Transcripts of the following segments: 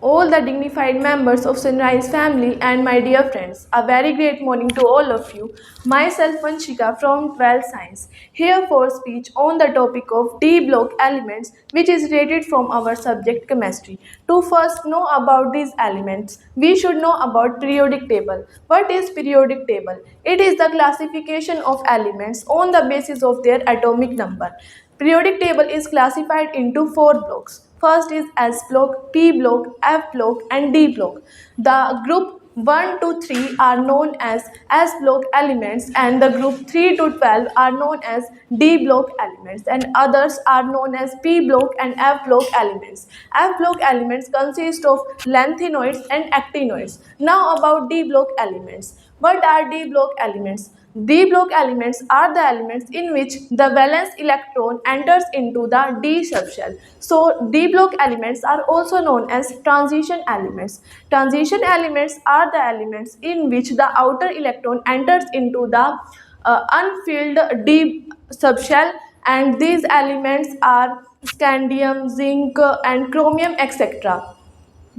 all the dignified members of Sunrise family and my dear friends. A very great morning to all of you. Myself Vanshika from 12th Science, here for speech on the topic of D block elements which is related from our subject chemistry. To first know about these elements, we should know about periodic table. What is periodic table? It is the classification of elements on the basis of their atomic number. Periodic table is classified into four blocks. First is S block, P block, F block and D block. The group 1 to 3 are known as S block elements and the group 3 to 12 are known as D block elements and others are known as P block and F block elements. F block elements consist of lanthanoids and actinoids. Now about D block elements. What are D block elements? D block elements are the elements in which the valence electron enters into the D subshell. So D block elements are also known as transition elements. Transition elements are the elements in which the outer electron enters into the unfilled D subshell, and these elements are scandium, zinc and chromium, etc.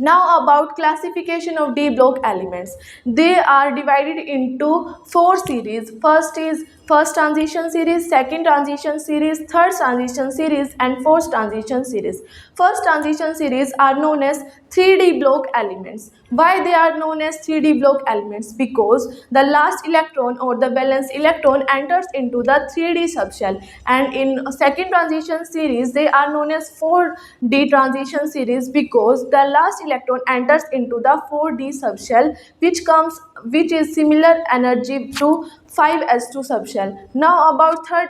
Now about classification of D block elements. They are divided into four series. First is first transition series, second transition series, third transition series and fourth transition series. First transition series are known as 3D block elements. Why they are known as 3D block elements? Because the last electron or the valence electron enters into the 3D subshell, and in second transition series they are known as 4D transition series because the last electron enters into the 4D subshell which is similar energy to 5s2 subshell. Now about third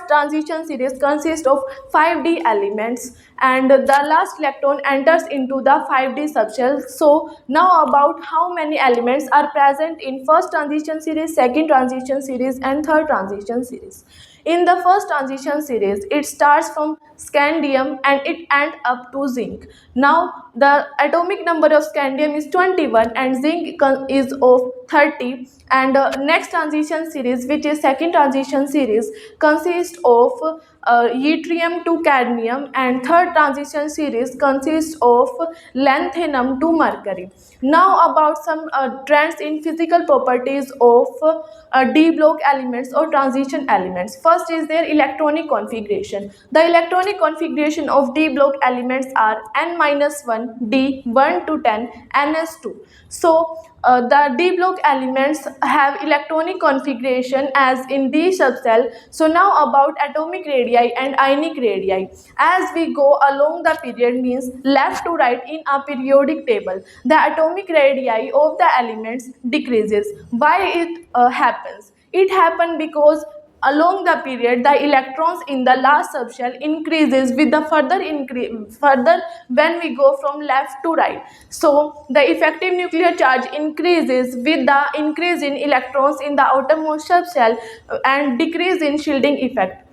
transition series consists of 5D elements and the last electron enters into the 5D subshell. So now about how many elements are present in first transition series, second transition series and third transition series. In the first transition series, it starts from scandium and it ends up to zinc. Now, the atomic number of scandium is 21 and zinc is of 30. And next transition series, which is second transition series, consists of yttrium to cadmium, and third transition series consists of lanthanum to mercury. Now about some trends in physical properties of D block elements or transition elements. First is their electronic configuration. The electronic configuration of D block elements are N-1, D, 1 to 10, Ns2. So the D block elements have electronic configuration as in D subshell. So now about atomic radii and ionic radii. As we go along the period, means left to right in a periodic table, the atomic radii of the elements decreases. Why it happens? It happens because along the period the electrons in the last subshell increases with the further when we go from left to right. So the effective nuclear charge increases with the increase in electrons in the outermost subshell and decrease in shielding effect.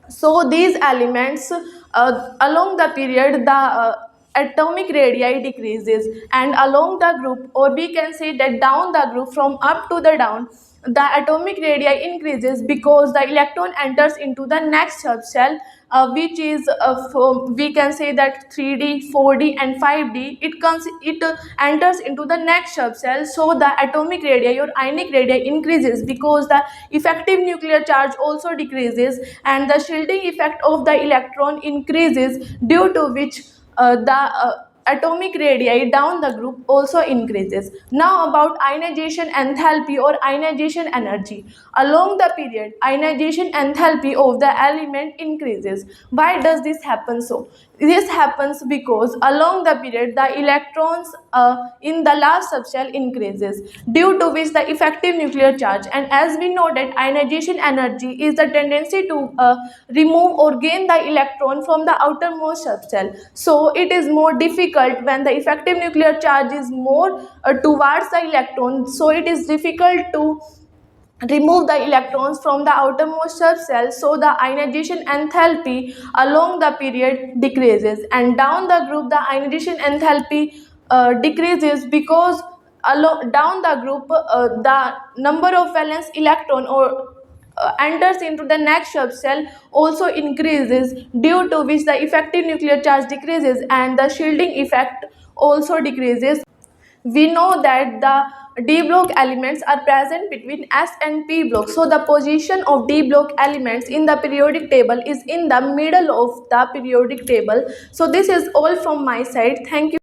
So these elements along the period the atomic radii decreases, and along the group, or we can say that down the group from up to the down, the atomic radii increases because the electron enters into the next subshell, which is we can say that 3D, 4D and 5D. It enters into the next subshell, so the atomic radii or ionic radii increases because the effective nuclear charge also decreases and the shielding effect of the electron increases, due to which the atomic radii down the group also increases. Now about ionization enthalpy or ionization energy. Along the period, ionization enthalpy of the element increases. Why does this happen so? This happens because along the period the electrons in the last subshell increases, due to which the effective nuclear charge, and as we know that ionization energy is the tendency to remove or gain the electron from the outermost subshell. So it is more difficult when the effective nuclear charge is more towards the electron, so it is difficult to remove the electrons from the outermost subshell, so the ionization enthalpy along the period decreases, and down the group the ionization enthalpy decreases because down the group the number of valence electron or enters into the next subshell also increases, due to which the effective nuclear charge decreases and the shielding effect also decreases. We know that the D block elements are present between S and P block. So the position of D block elements in the periodic table is in the middle of the periodic table. So this is all from my side. Thank you.